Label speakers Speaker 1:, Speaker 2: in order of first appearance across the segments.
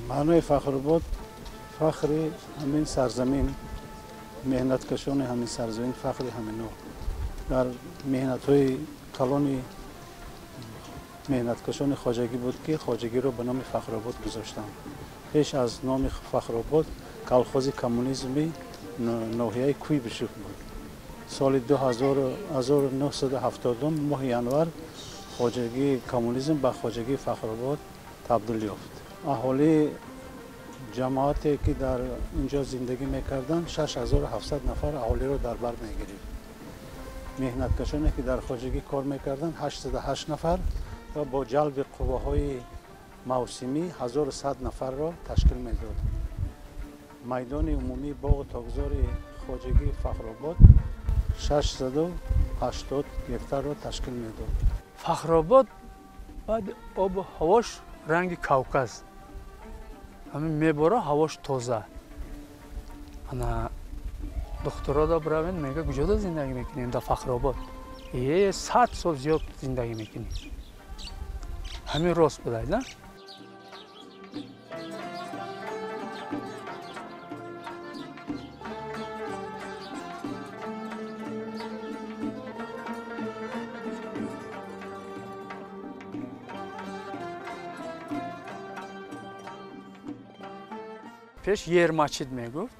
Speaker 1: معنای فخرآباد فخر همین سرزمین، مهنتکشان همین سرزمین، فخر همین نوع. در مهنت‌های کلان مهنتکشان خواجگی بود که خواجگی رو به نام فخرآباد گذاشتند. پیش از نام فخرآباد کلخوز کمونیسمی ناحیه کویبشیخ بود. سال 1970 ماه ینور خواجگی کمونیسم به خواجگی فخرآباد تبدیل یافت. اهالی جماعتی که در اینجا زندگی میکردن 6700 نفر اهالی رو در بر میگیرید. مهنتکشانی که در خواجگی کار میکردن 808 نفر و با جلب قواهای موسمی 1100 نفر را تشکیل میداد. میدان عمومی باغ تاگزار خواجگی فخرآباد 680 گکتار را تشکیل میداد.
Speaker 2: فخرآباد بعد آب و هواش رنگ کاوکاز. همین میباره هواش تازه. انا دخترها دا براون میگه کجا زندگی میکنیم در فخرآباد. 100 سال زیاد زندگی میکنیم. همین راست بدهید نه؟ پیش یر مسجد میگفت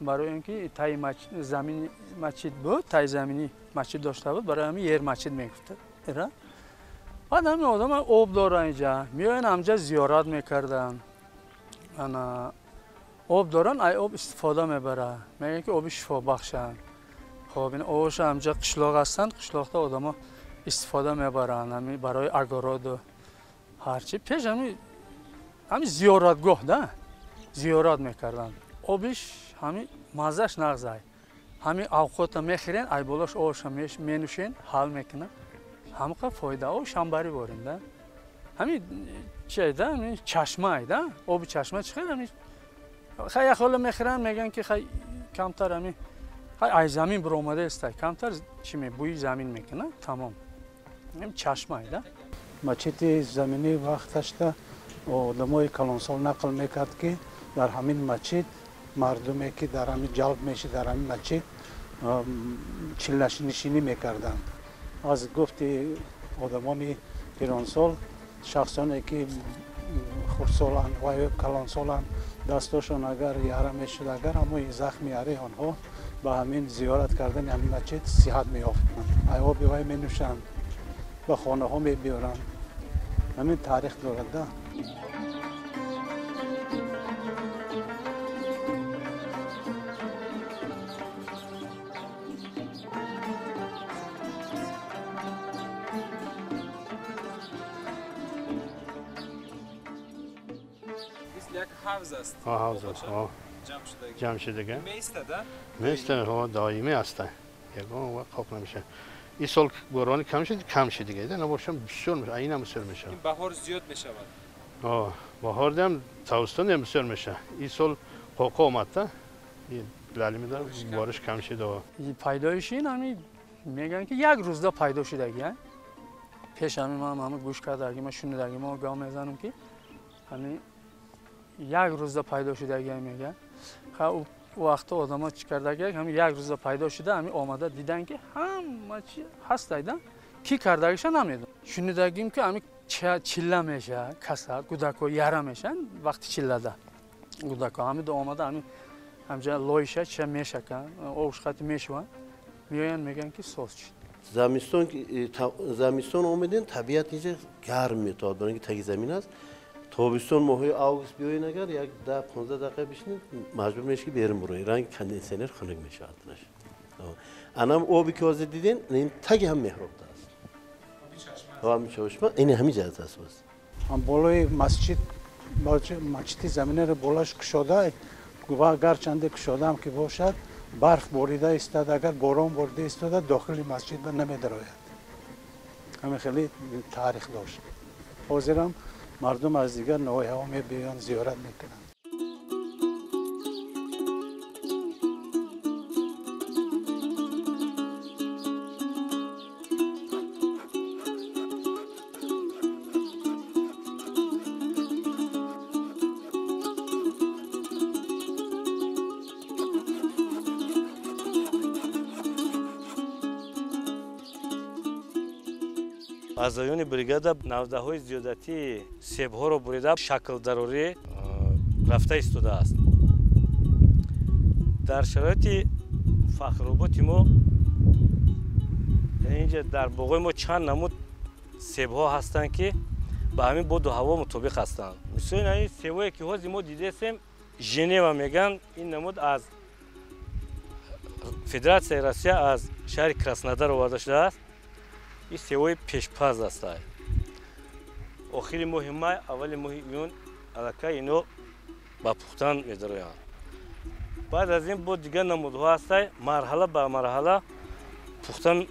Speaker 2: برای اینکه تای زمین مسجد بود، تای زمینی مسجد داشته بود، برای همین یر مسجد میگفت. ایرا بعد همین آدم آب دارن اینجا میاین همجا زیارت میکردن. انا آب دارن ای آب استفاده میبره. میگن که آب شفا بخشن. خب این آبش همجا قشلاق هستن، قشلاقتا آدما استفاده میبرن همین برای اگاراد و هرچی. پیش همین زیارتگاه ده زیارت میکردن. آبش همین مزهش نغزای. همین اوقات میخورین ای بالاش آبش مینوشین حال میکنن. همه فایده او شنبری باریم ده. همین چه ده؟ همین چشمه ده. آب چشمه چه خیلی همین. خیلی خاله میخورن میگن که خیلی کمتر همین. خیلی ای زمین برآمده است. کمتر چی می بوی زمین میکنه تمام. همین چشمه ده.
Speaker 1: مسجد زمینی وقتش ده آدمای کلانسال نقل میکرد که در همین مسجد مردمی که در همین جلب میشه در همین مسجد چلش نشینی میکردند. از گفت آدمان پیرانسال شخصانی که خردسالان و کلانسالان دستاشون اگر یاره میشد اگر همون زخم یاره آنها به همین زیارت کردن همین مسجد صحت میافتند. ای آب وای مینوشند به خانه ها میبیارند. همین تاریخ دارد.
Speaker 3: یک حوض است.
Speaker 4: حوض است. جمع شدگی. میسته ها دائمی هستن. یکم وقت خوب نمیشه. این سال باران کم شد دیگه. نباشم بسیار میشه. این هم بسیار میشه.
Speaker 3: این بهار زیاد میشه
Speaker 4: بعد. بهار دم تابستون هم بسیار میشه. این سال قاقا اومده. این بلالی میداره بارش کم شد.
Speaker 2: پیدایش این همین میگن که یک روز دا پیدا شدگی. پیش همین ما گوش کردگی ما شنیدگی ما گام میزنم که همین یک روز دا پیدا شدگی میگن. خب وقت آدما چی کردگی همین یک روز دا پیدا شده همین آمده دیدن که همه چی هست دیدن کی کردگیش نمیدونم. شنیدگیم که همین چله میشه کسا کودکا یاره میشن وقتی چله ده کودکا همین آمده همین همجا لایشه چه میشه که آوشخاتی میشون میاین میگن که سوز شد.
Speaker 5: زمستون اومدین طبیعت اینجا گرم میتاد برای اینکه تگی زمین است. تابستون ماهی آگوست بیاین اگر یک 10-15 دقیقه بشینید مجبور میشه که بریم برای رنگ کندنسر خنک میشه آتش. انام آبی که از دیدین این تگی هم محراب است. همین چشمه این همین جهت است بس.
Speaker 1: هم بالای مسجد زمینه رو بالاش کشاده و اگر چنده کشاده هم که باشد برف بریده ایستاد، اگر باران بریده ایستاد داخل مسجد به نمیدراید. همین خیلی تاریخ داشت. حاضرم مردم از دیگر نواحی ها میبیان زیارت میکنن.
Speaker 6: аъзоёни бригада навдаҳои зиёдатии себҳоро бурида шаклдарорӣ рафта истодааст. дар шароити фахроботи мо инҷа дар боғои мо чанд намуд себҳо ҳастанд ки ба ҳамин боду ҳаво мутобиқ ҳастанд. мисоли ин себҳое ки ҳозир мо дидесем женева мегӯянд, ин намуд аз федератсияи россия аз шаҳри краснодар оварда шудааст. این سوای پیشپاز است. آخر ماه مای اول ماه یون علاقه اینو با پختن می‌دارند. بعد از این بود دیگر نمودها است. مرحله به مرحله پختن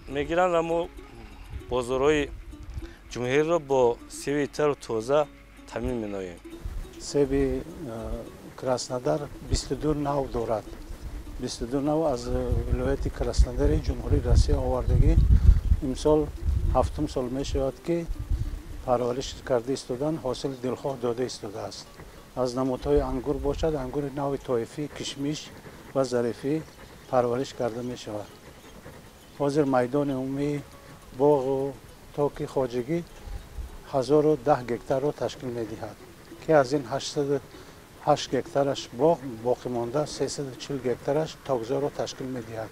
Speaker 6: می‌گیرند اما بازارهای جمهوری را با سیب تر و تازه تامین می‌نماییم.
Speaker 1: سیب کراسنودار 22 نوع دارد. 22 نوع از ولایت کراسنودار جمهوری روسیه آوردگی. امسال هفتم سال می شود که پرورش کرده ایستادن حاصل دلخواه داده ایستاده است. از نمودهای انگور باشد، انگور نوع طایفی، کشمیش و ظریفی پرورش کرده می شود. حاضر میدان عمومی باغ و تاک خواجگی 1010 گکتار را تشکیل می دهد که از این 808 گکتارش باغ باقی مانده 340 گکتارش تاکزار را تشکیل می دهد.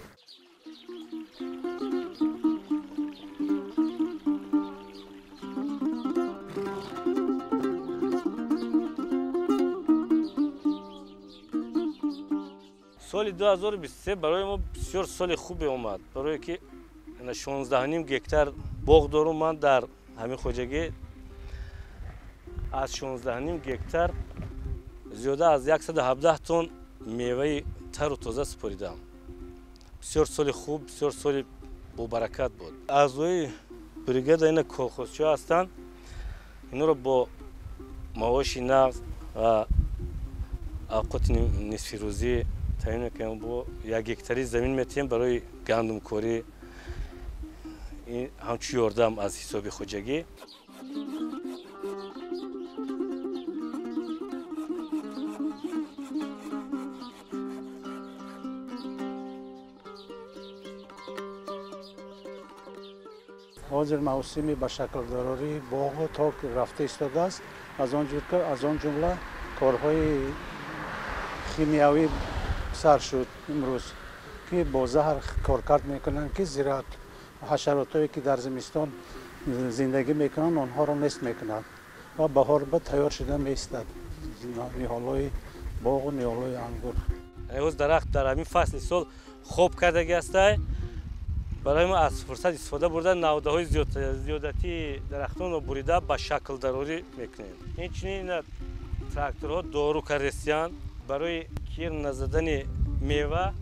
Speaker 6: سال 2023 برای ما بسیار سال خوبی اومد، برای که 16.5 گکتار باغ دارم من در همین خواجگی. از 16.5 گکتار زیاده از 117 تن میوه تر و تازه سپریدم. بسیار سال خوب، بسیار سال با برکت بود. اعضای بریگاد این کالخوزچی هستند. اینا رو با معاش نقد و اوقات نصف روزی تعیین میکنیم. با 1 گکتاری زمین میتیم برای گندم کاری. این همچی یاردم از حساب خواجگی.
Speaker 1: حاضر موسمی به شکل دراری باغ و تاک رفته ایستاده است. از آن جمله کارهای شیمیایی سر شد امروز که با زهر کارکرد میکنند که زراعت حشراتی که در زمستان زندگی میکنند آنها را نست میکنند و بهار به تیار شده میستد. نهالای باغ و نهالای انگور.
Speaker 6: امروز درخت در همین فصل سال خوب کردگی است. برای ما از فرصت استفاده بردن نودهای زیادتی درختان رو بریده به شکل دراری میکنیم. این چنین تراکتورها دارو کردستیان برای کیر نزدن میوه.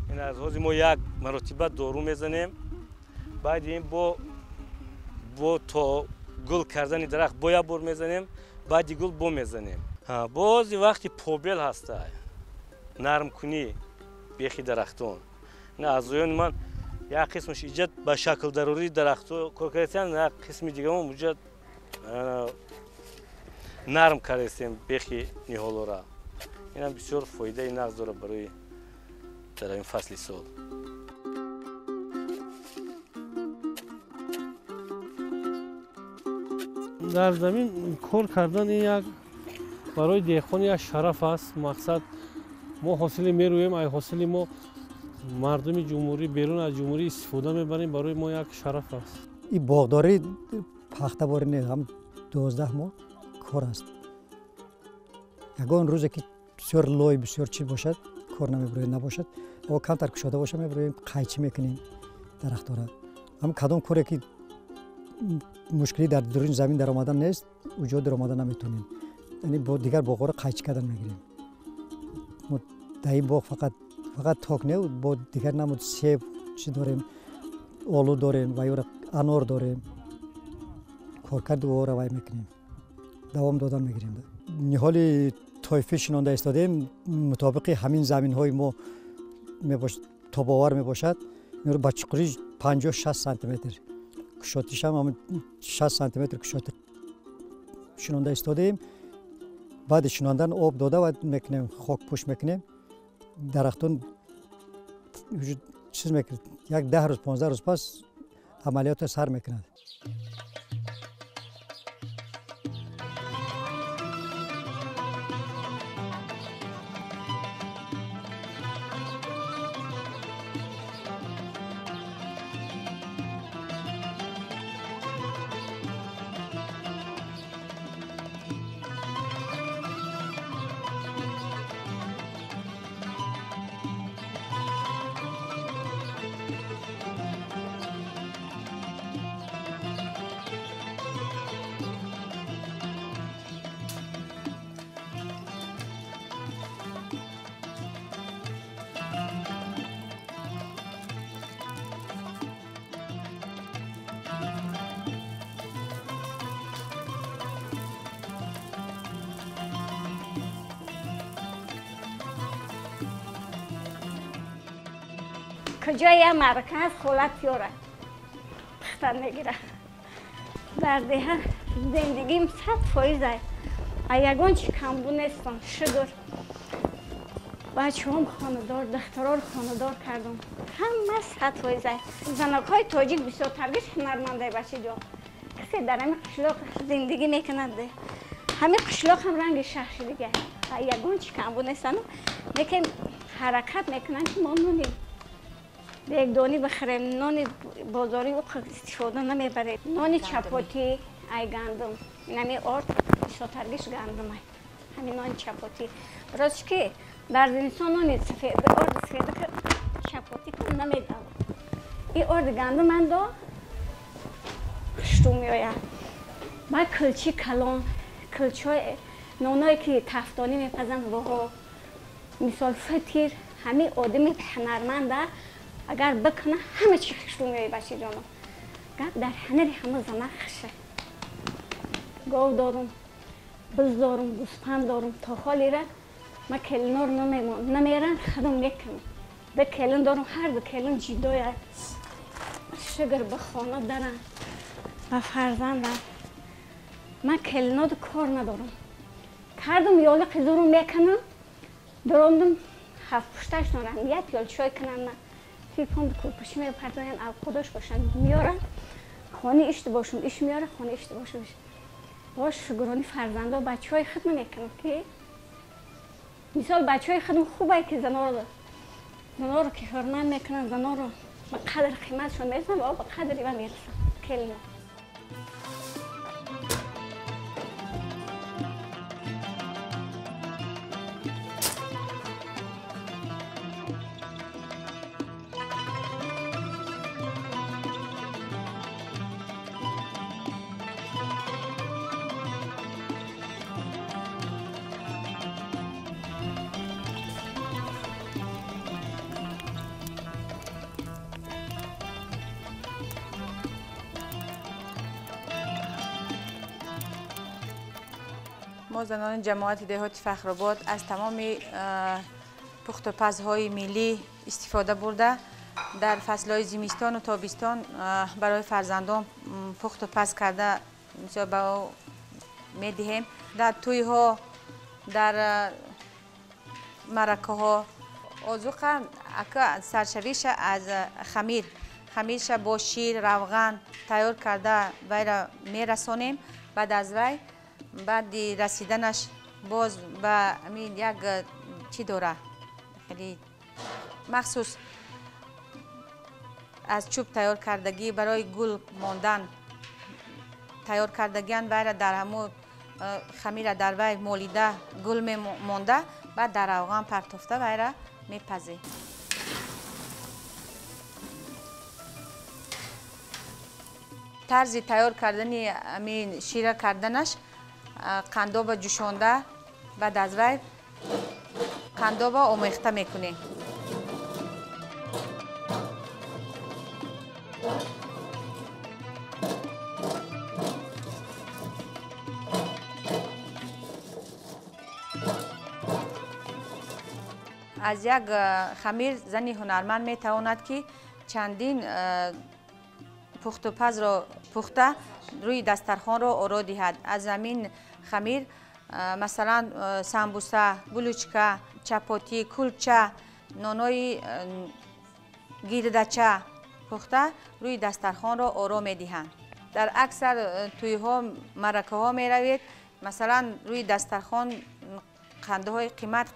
Speaker 6: این از حوزه ما 1 مرتبه دارو میزنیم. بعد این با تا گل کردن درخت با 1 بار میزنیم. بعد گل با میزنیم. بعضی وقتی پوبل هست نرم کنی بیخی درختان. نه از روی من یک قسمش ایجاد به شکل ضروری درختو کار کردن، یک قسم دیگه ما موجود نرم کردیم بیخی نهالورا. این هم بسیار فایده نقص داره برای در این فصل سال.
Speaker 7: در زمین کار کردن یک برای دهقان یک شرف است. مقصد ما حاصل میرویم، ای حاصل ما مردم جمهوری بیرون از جمهوری استفاده میبریم، برای ما یک شرف است.
Speaker 8: این باغداری پخته باری نه، هم 12 ماه کار است. یگان روزی که بسیار لای بسیار چی باشد کار نمیبریم نباشد و کمتر کشاده باشه میبریم قیچی میکنیم درخت را. هم کدام کاری که مشکلی در درون زمین در آمدن نیست اونجا در آمدن نمیتونیم، یعنی با دیگر باغ را قیچی کردن میگیریم. در این باغ فقط فقط تاک نه با دیگر نمود سیب چی داریم آلو داریم و یا انار داریم کارکرد او را وای میکنیم دوام دادن میگیریم نهال طایفه شنانده استادیم مطابق همین زمین های ما میباشد تاباور میباشد میره با چقری 50-60 سانتی متر کشاتیش هم 60 سانتی متر کشاتی شنانده استادیم بعد شناندن آب داده و میکنیم خاک پوش میکنیم درختون چیز میکنه یک 10 روز 15 روز پس عملیات سر میکنند
Speaker 9: کجای مرکز خولت یاره پختن میگیره در دیه زندگیم 100% یگان چی کمبون نیستم شگر بچه هم خاندار دخترار خاندار کردم همه 100% زنک های تاجیک بسیار ترگیش هنرمنده بچه جا کسی در همین قشلاق زندگی میکنند همین قشلاق هم رنگ شهر دیگه یگان چی کمبون نیستن لیکن حرکت میکنن که ما نونیم یک دانی بخریم نان بازاری او استفاده نمیبریم نان چپاتی ای گندم این همی آرد شاترگیش گندم ای همین نان چپاتی راست که در زمستان نان سفید آرد سفید که چپاتی کن نمیدم این آرد گندم من دا خشتو میاید من کلچی کلان کلچه های نانایی که تفتانی میپزن روها مثال فتیر همین آدمی هنرمنده اگر بکنه همه چی خشتو میایی بچه جانم گفت در هنری همه زنه خشه گاو دارم بز دارم گوسپند دارم تا حالی را ما کلینار نمیرن خودم میکنم ده کلین دارم هر دو کلین جیدای شگر به خانه دارن و فرزندم من کلینا دو کار ندارم کردم یالی قیزورم میکنم دراندم هفت پشتش نارم یک یال چای کنم نه تیپون کلپشی میپردازن او خودش باشن میارن خانه اشت باشم ایش میاره خانه اشت باشم باش شگرانی فرزنده و بچه های خدمه میکنم که مثال بچه های خدمه خوبه که زنا رو که حرمت میکنن زنا رو به قدر قیمتشون میرسن و به قدری و میرسن کلینا
Speaker 10: ما زنان جماعت دهات فخرآباد از تمام پخت و پزهای ملی استفاده برده در فصلهای زمستان و تابستان برای فرزندان پخت و پز کرده با میدهیم در توی ها در مرکه ها آذوقه سرشویش از خمیرش با شیر روغن تیار کرده وی را میرسانیم بعد از وی بعد رسیدنش باز به امین یک چی داره خیلی مخصوص از چوب تیار کردگی برای گل ماندن تیار کردگیان وی در همون خمیر در وی مولیده گل مانده بعد در روغن پرتافته وی را میپزی طرز تیار کردن امین شیره کردنش قنداب جوشانده بعد از وی قنداب آمیخته میکنیم از یک خمیر زنی هنرمند میتواند که چندین پخت و پز را پخته روی دسترخوان را آرا دهد. از زمین خمیر مثلا سمبوسه، بلوچکه، چپاتی، کلچه، نانای گیردچه پخته روی دسترخوان را آرا میدهند. در اکثر توی ها مرکه ها می روید مثلا روی دسترخوان خنده های قیمت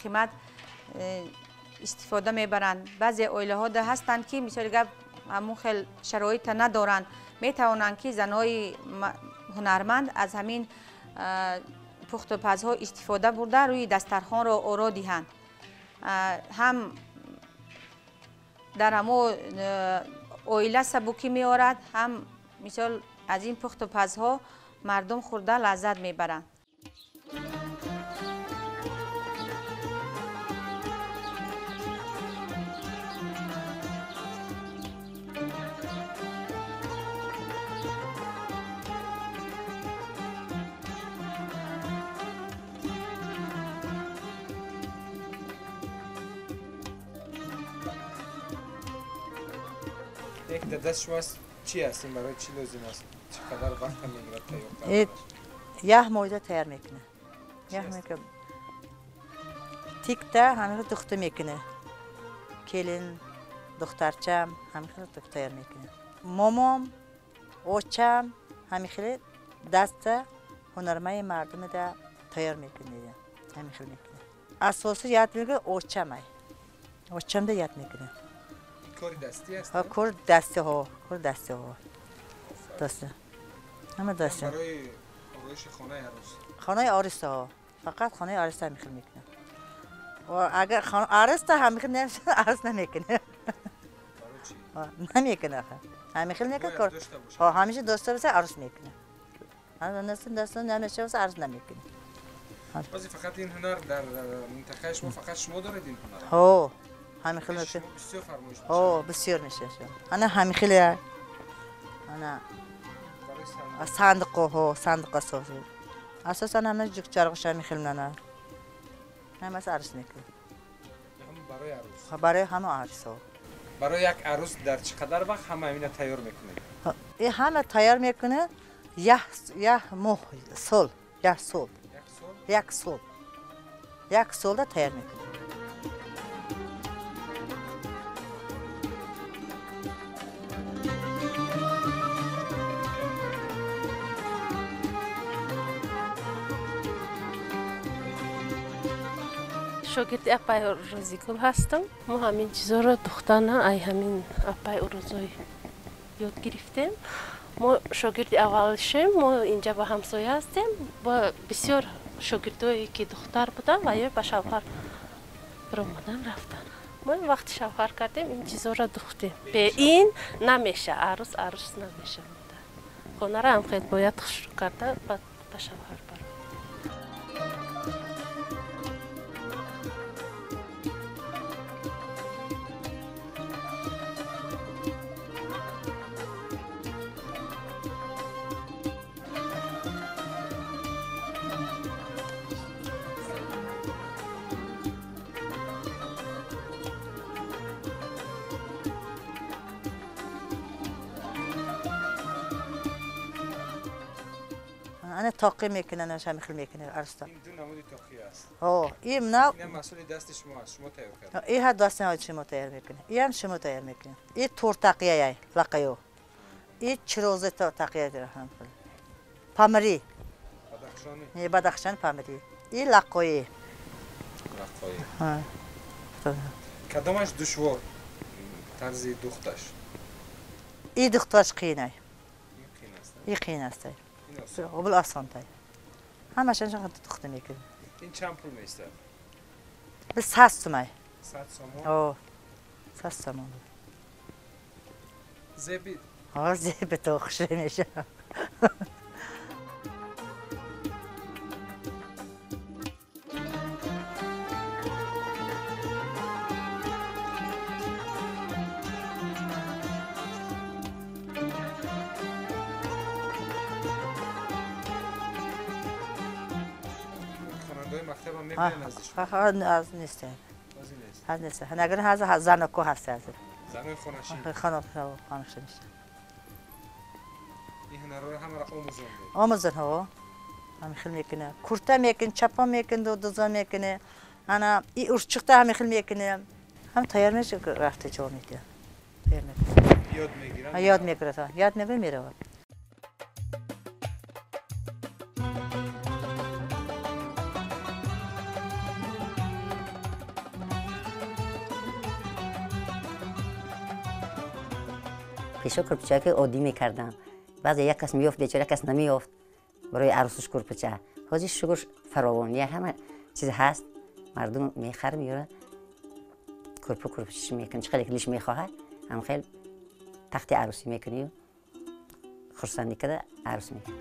Speaker 10: استفاده میبرند. بعضی اویله ها ده هستند که مثال گفت همون خیل شرایط ندارند، میتوانند که زنهای هنرمند از همین پخت و پزها استفاده برده روی دسترخوان را آرا دهند. هم در همو اویله سبوکی میارد، هم مثال از این پخت و پزها مردم خورده لذت میبرند.
Speaker 3: یک دست شما چی هستیم برای چی لازم است؟ چقدر وقت میگیره تیار کردن؟
Speaker 11: یه مویده تیار میکنه. یه میکنه. تیکته همه دخته میکنه. کلین دخترچم همه خیلی دخته تیار میکنه. مامام اوچم همه خیلی دست هنرمند مردم ده تیار میکنه. همه خیلی میکنه. اساسی یاد میکنه اوچمه. اوچم ده یاد میکنه.
Speaker 3: کار دستی است؟
Speaker 11: کار دستی ها، کار دستی ها. دسته. همه دسته.
Speaker 3: برای آرایش خانه عروس.
Speaker 11: خانه عروس ها. فقط خانه عروس هم میخواد میکنه. و اگر خانه عروس هم میخواد نمیشه عروس نمیکنه.
Speaker 3: برای چی؟
Speaker 11: نمیکنه. هم میخواد میکنه کار. ها همیشه داشته باشه عروس میکنه. هم داشته نمیشه باشه عروس نمیکنه.
Speaker 3: بازی فقط این هنر در منطقه شما فقط شما دارید این هنر؟
Speaker 11: ها. همین خیلی میشه.
Speaker 3: بسیار فرمایش میشه.
Speaker 11: بسیار میشه. انا همین خیلی انا صندوق ها صندوق سازی. اساسا همه جوک چرخش همین خیلی نه. نه مثلا عروس میکنه.
Speaker 3: هم برای عروس.
Speaker 11: برای همه عروس ها.
Speaker 3: برای یک عروس در چقدر وقت همه اینا تیار میکنه؟
Speaker 11: این همه تیار میکنه یه ماه سال یک سال تیار میکنه.
Speaker 12: شاگرد اپای روزیگل هستم. ما همین چیزا رو دخترانه ای همین اپای روزای یاد گرفتیم. ما شاگرد اولشیم. ما اینجا با همسایه هستیم. با بسیار شاگردایی که دختر بودن و یا به شوهر برآمدن رفتن. ما وقتی شوهر کردیم این چیزا رو دوختیم. به این نمیشه عروس نمیشه. خانه را هم خیلی باید خوش کرده بعد به شوهر برآمد.
Speaker 11: انا تاقی میکنه نش هم خیلی میکنه عروستا.
Speaker 3: این دو نمود تاقی است.
Speaker 11: این نه.
Speaker 3: این مسئول دست شما است. شما تیار کردید.
Speaker 11: این ها دست شما تیار میکنه. این هم شما تیار میکنه. این تور تاقیه لقیو. این چروزه تاقیه داره هم. پامری. بدخشانی. بدخشان پامری. این لقویه. ها.
Speaker 3: کدامش دشوار طرز دختش؟
Speaker 11: این دختش قینه. این قینه است. قبل آسان تای. همش انجام دخته میکنه.
Speaker 3: این چند پول میسته؟
Speaker 11: به 100 تومن.
Speaker 3: 100 تومن؟
Speaker 11: 100 تومن.
Speaker 3: زبید؟
Speaker 11: زبید تو خوش میشه.
Speaker 3: مکتب هم میبینن ازش؟
Speaker 11: از نیست. از نیست. نگر هز زن کو هست از.
Speaker 3: زنای خونشی.
Speaker 11: خونشی نیست.
Speaker 3: این هنر رو هم را آموزون.
Speaker 11: آموزن ها. هم خیلی میکنه. کرته میکنه، چپا میکنه، دوزا میکنه. انا این ارچکته هم خیلی میکنه. هم تیار میشه که رفته چهار میده. تیار میکنه.
Speaker 3: یاد میگیرن.
Speaker 11: یاد میگیره تا. یاد میگیره میره.
Speaker 13: پیشو کرپچه که عادی میکردم. بعد یک کس میافت بیچاره کس نمیافت. برای عروسش کرپچه. حاجی شکر فراوانی همه چیز هست. مردم میخر میاره. کرپچه میکنه. چقدر کلیش میخواه. هم خیلی تخت عروسی میکنی و خرسندی کده عروس میکنی.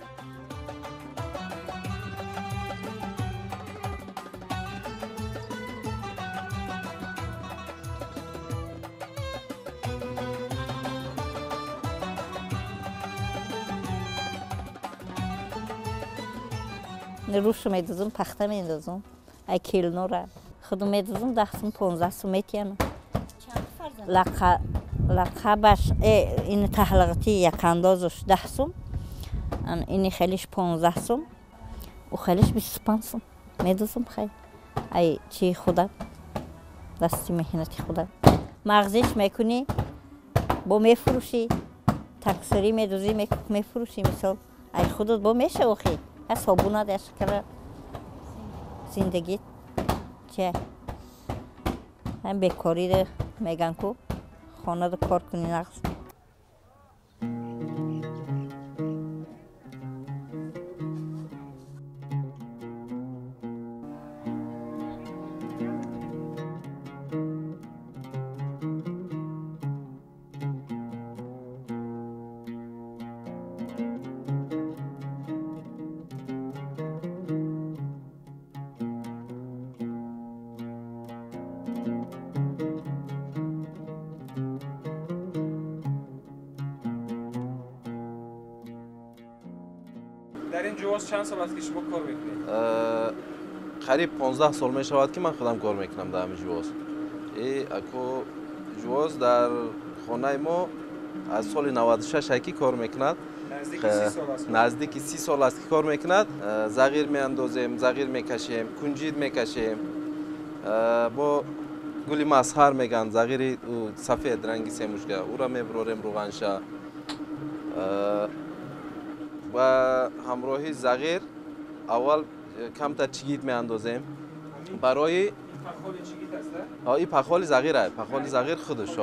Speaker 14: روش میدازم پخته میدازم ای کیلو را خودم میدازم 10-15 سو میتیم لقبش این تحلقتی یک اندازش 10 سوم این خیلیش 15 سوم و خیلیش 25 سوم میدازم خیلی ای چی خودم دستی مهنتی خودم مغزش میکنی با میفروشی تکسری میدازی میفروشی مثال ای خودت با میشه اوخی صابونه در شکل زندگی چه هم بیکاری ده میگن کو خانه ده کار کنی نقص
Speaker 3: در این جواز چند سال است که شما کار میکنید؟
Speaker 15: قریب 15 سال می شود که من خودم کار میکنم در همین جواز. اکو جواز در خانه ما از سال 96 کی کار میکند. نزدیک 30 سال است که کار میکند. زغیر میاندازیم، زغیر میکشیم، کنجید میکشیم. با گلی مسحر میگن زغیر سفید رنگی سیموشگه او را میبروریم روغنشه. و همراهی زغیر اول کمتر چگید میاندازیم برای این پخال زغیر است. پخال زغیر خودش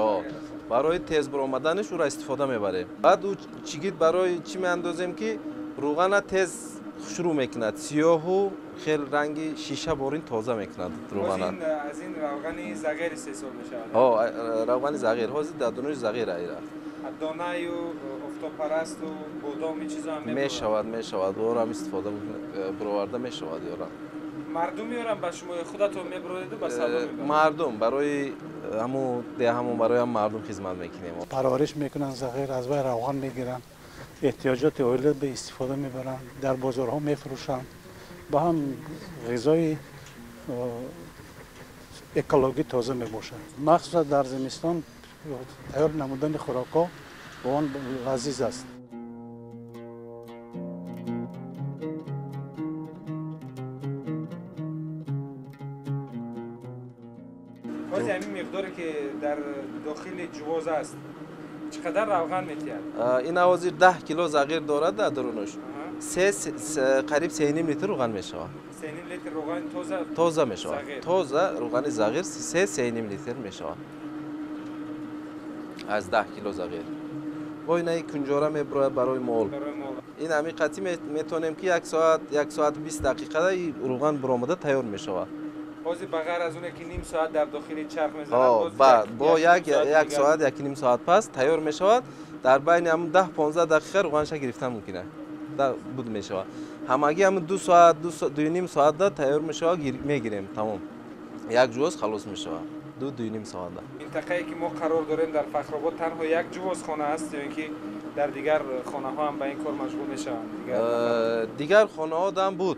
Speaker 15: برای تیز برآمدنش او را استفاده میبریم. بعد او چگید برای چی میاندازیم که روغن تیز شروع میکند سیاه و خیلی رنگ شیشه بارین تازه میکند روغن.
Speaker 3: از این روغن زغیر استحصال میشود.
Speaker 15: روغن زغیر حاضر در دانش زغیر ایرا.
Speaker 3: دانه و افتاپرست و بادام این چیزا هم
Speaker 15: میشود و هم استفاده برآورده میشود یارا.
Speaker 3: مردم میارن به شما خودتون میبرید به سلام
Speaker 15: مردم برای همون برای هم مردم خدمت میکنیم.
Speaker 1: پرورش میکنن زغیر از وی روغن میگیرن احتیاجات اویل به استفاده میبرن در بازارها میفروشن با هم غذای اکولوژی تازه میباشد. مخصوصا در زمستان تیار نمودن خوراک‌ها با آن لذیذ است.
Speaker 3: باز همین مقداری که در داخل جواز است چقدر روغن میتید؟
Speaker 15: این اوازی 10 کیلو زغیر دارد در درونش. قریب 3.5 لیتر روغن میشه.
Speaker 3: 3.5 لیتر روغن
Speaker 15: تازه میشه. تازه روغن زغیر 3.5 لیتر میشه. از 10 کیلو زغیر. با این کنجوره میبره برای مول. این همین قطعی میتونیم که 1 ساعت 20 دقیقه روغن برآمده تیار میشه.
Speaker 3: بازی بغیر از اونه که نیم ساعت در داخل چرخ میزنند
Speaker 15: با یک ساعت 1.5 ساعت پس تیار میشود. در بین هم 10-15 دقیقه روغنش گرفتن ممکنه بود میشود. همگی هم 2 ساعت 2.5 ساعت دا تیار میشود میگیریم تمام. یک جواز خلاص میشود 2.5 ساعت.
Speaker 3: منطقه‌ای که ما قرار داریم در فخرآباد تنها یک جواز خانه است یا اینکه در دیگر خانه ها هم به این کار مشغول میشن؟
Speaker 15: دیگر خانه ها هم بود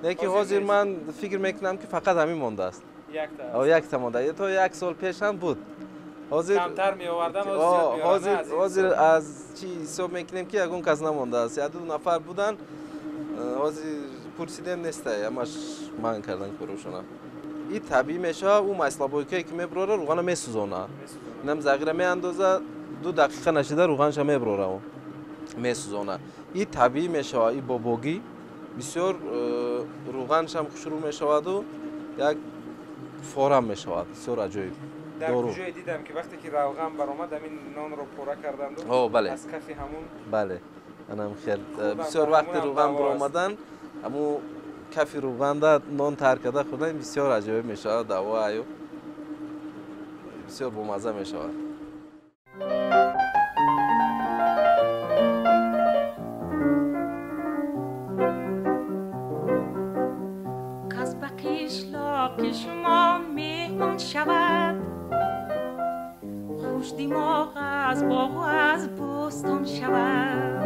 Speaker 15: نه که حاضر من فکر میکنم که فقط همین مونده است. یک تا مونده. تا یک سال پیش هم بود. حاضر
Speaker 3: کمتر می آوردن
Speaker 15: حاضر از چی حساب میکنیم که یگون کس نمونده است. یا 2 نفر بودن. حاضر پرسیدم نیست. همش من کردن کروشونه. این طبیعی میشه اون مسلابویی که میبره روغن میسوزونه. اینم زغیره میاندازه 2 دقیقه نشده روغنش میبره میسوزونه. این طبیعی میشه این بابوگی بسیار روغنش هم شروع میشود و یک فورم میشود بسیار عجیب.
Speaker 3: در کجای دیدم که وقتی که روغن برآمد همین نان رو پوره کردند و
Speaker 15: بله.
Speaker 3: از کف همون
Speaker 15: بله منم خیلی بسیار وقتی روغن برآمدن همون کف روغن دا نان تر کرده خوردن بسیار عجیب میشه دوا ایو بسیار بامزه میشه.
Speaker 16: کس به قشلاق شما مهمان شود خوش دماغ از باغ و از بستان شود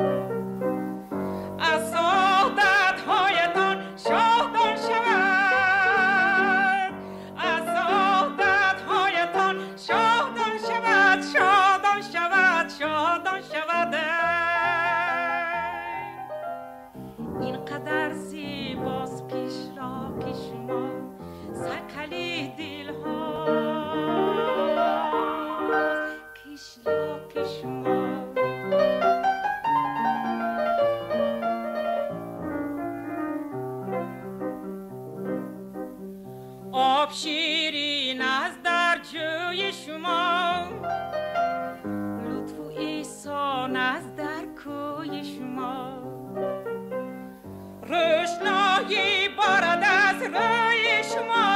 Speaker 16: از سعادت هایتان شادان شود از سعادت هایتان شادان شود شادان شود شادان شود اینقدر زیباست قشلاق شما سکلی دل ها قشلاق شما آب شیرین از در جوی شما لطف و احسان از در کوی شما روشنایی بارد از روی شما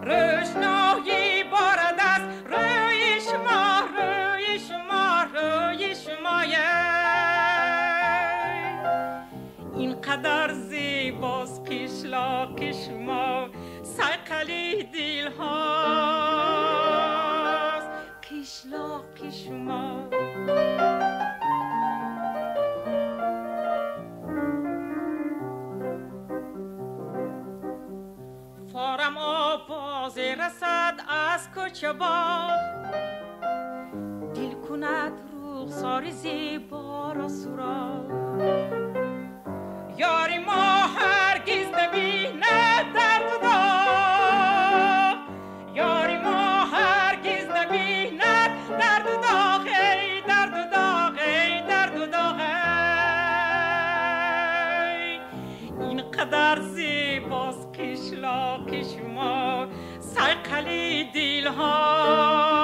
Speaker 16: روشنایی بارد از روی شما روی شما روی شما اینقدر زیباست قشلاق شما سقلی دل هاست قشلاق شما فارم آواز رسد از کوچه باغ دل کند رخسار زیبا را سراغ یاری ما هرگز نبیند درد و داغ یاری ما هرگز نبیند درد و داغ ای درد و داغ ای درد و داغ اینقدر زیباست قشلاق شما سقلی دل ها